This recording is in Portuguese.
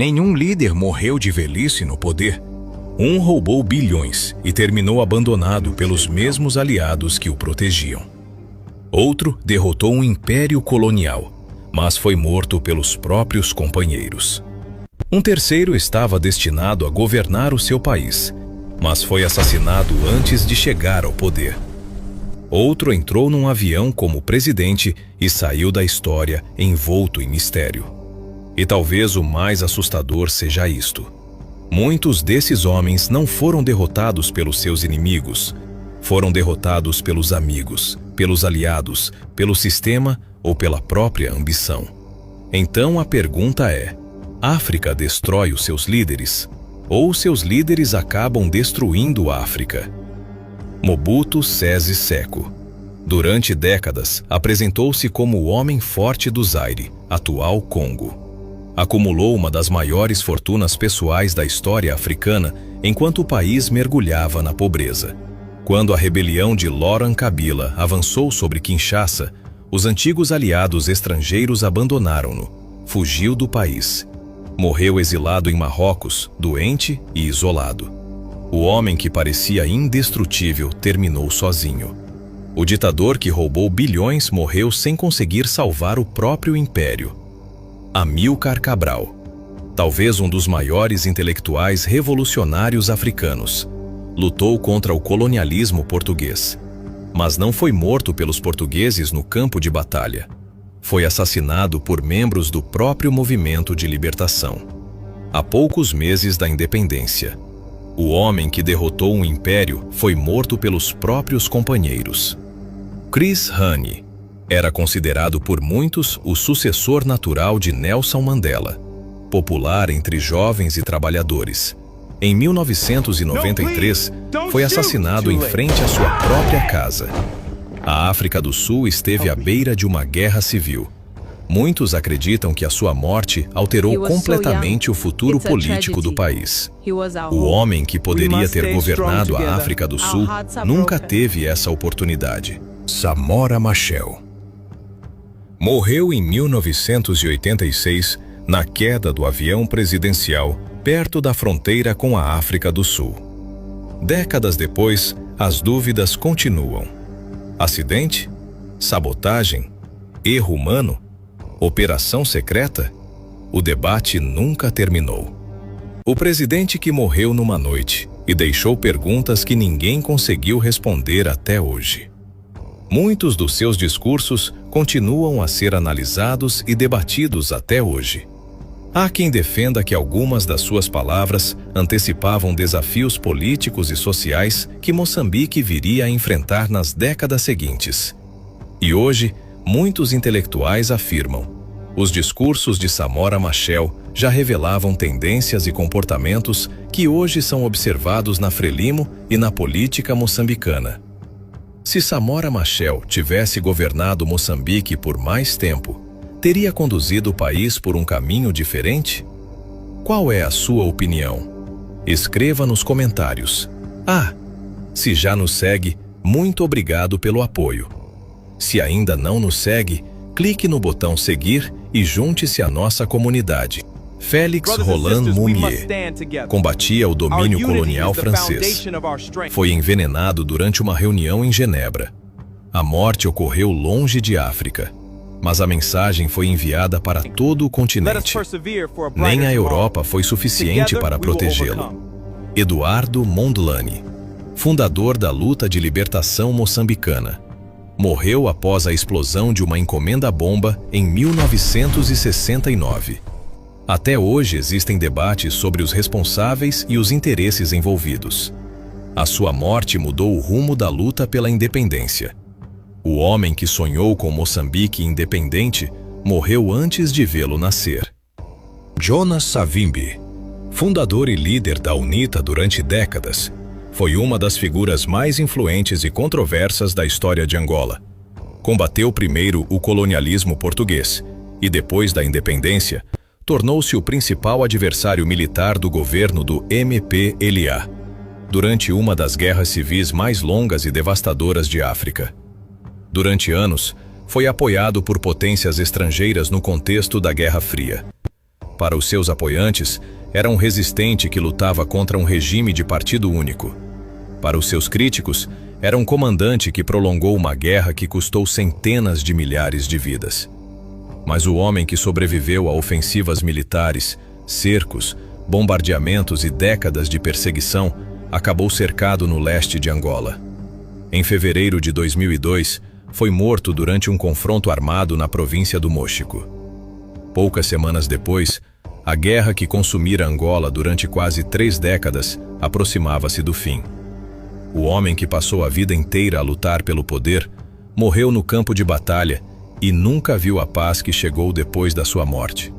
Nenhum líder morreu de velhice no poder. Um roubou bilhões e terminou abandonado pelos mesmos aliados que o protegiam. Outro derrotou um império colonial, mas foi morto pelos próprios companheiros. Um terceiro estava destinado a governar o seu país, mas foi assassinado antes de chegar ao poder. Outro entrou num avião como presidente e saiu da história envolto em mistério. E talvez o mais assustador seja isto: muitos desses homens não foram derrotados pelos seus inimigos, foram derrotados pelos amigos, pelos aliados, pelo sistema ou pela própria ambição. Então a pergunta é: África destrói os seus líderes? Ou seus líderes acabam destruindo a África? Mobutu Sese Seko. Durante décadas, apresentou-se como o homem forte do Zaire, atual Congo. Acumulou uma das maiores fortunas pessoais da história africana enquanto o país mergulhava na pobreza. Quando a rebelião de Laurent Kabila avançou sobre Kinshasa, os antigos aliados estrangeiros abandonaram-no. Fugiu do país. Morreu exilado em Marrocos, doente e isolado. O homem que parecia indestrutível terminou sozinho. O ditador que roubou bilhões morreu sem conseguir salvar o próprio império. Amílcar Cabral, talvez um dos maiores intelectuais revolucionários africanos, lutou contra o colonialismo português, mas não foi morto pelos portugueses no campo de batalha. Foi assassinado por membros do próprio movimento de libertação. Há poucos meses da independência, o homem que derrotou um império foi morto pelos próprios companheiros. Chris Hani era considerado por muitos o sucessor natural de Nelson Mandela, popular entre jovens e trabalhadores. Em 1993, foi assassinado em frente à sua própria casa. A África do Sul esteve à beira de uma guerra civil. Muitos acreditam que a sua morte alterou completamente o futuro político do país. O homem que poderia ter governado a África do Sul nunca teve essa oportunidade. Samora Machel. Morreu em 1986 na queda do avião presidencial perto da fronteira com a África do Sul. Décadas depois, as dúvidas continuam. Acidente? Sabotagem? Erro humano? Operação secreta? O debate nunca terminou. O presidente que morreu numa noite e deixou perguntas que ninguém conseguiu responder até hoje. Muitos dos seus discursos continuam a ser analisados e debatidos até hoje. Há quem defenda que algumas das suas palavras antecipavam desafios políticos e sociais que Moçambique viria a enfrentar nas décadas seguintes. E hoje, muitos intelectuais afirmam: os discursos de Samora Machel já revelavam tendências e comportamentos que hoje são observados na Frelimo e na política moçambicana. Se Samora Machel tivesse governado Moçambique por mais tempo, teria conduzido o país por um caminho diferente? Qual é a sua opinião? Escreva nos comentários. Se já nos segue, muito obrigado pelo apoio. Se ainda não nos segue, clique no botão seguir e junte-se à nossa comunidade. Félix Roland Moumier combatia o domínio colonial francês. Foi envenenado durante uma reunião em Genebra. A morte ocorreu longe de África, mas a mensagem foi enviada para todo o continente. Nem a Europa foi suficiente para protegê-lo. Eduardo Mondlane, fundador da luta de libertação moçambicana, morreu após a explosão de uma encomenda-bomba em 1969. Até hoje existem debates sobre os responsáveis e os interesses envolvidos. A sua morte mudou o rumo da luta pela independência. O homem que sonhou com Moçambique independente morreu antes de vê-lo nascer. Jonas Savimbi, fundador e líder da UNITA durante décadas, foi uma das figuras mais influentes e controversas da história de Angola. Combateu primeiro o colonialismo português e, depois da independência, tornou-se o principal adversário militar do governo do MPLA, durante uma das guerras civis mais longas e devastadoras de África. Durante anos, foi apoiado por potências estrangeiras no contexto da Guerra Fria. Para os seus apoiantes, era um resistente que lutava contra um regime de partido único. Para os seus críticos, era um comandante que prolongou uma guerra que custou centenas de milhares de vidas. Mas o homem que sobreviveu a ofensivas militares, cercos, bombardeamentos e décadas de perseguição acabou cercado no leste de Angola. Em fevereiro de 2002, foi morto durante um confronto armado na província do Mochico. Poucas semanas depois, a guerra que consumira Angola durante quase 3 décadas aproximava-se do fim. O homem que passou a vida inteira a lutar pelo poder morreu no campo de batalha e nunca viu a paz que chegou depois da sua morte.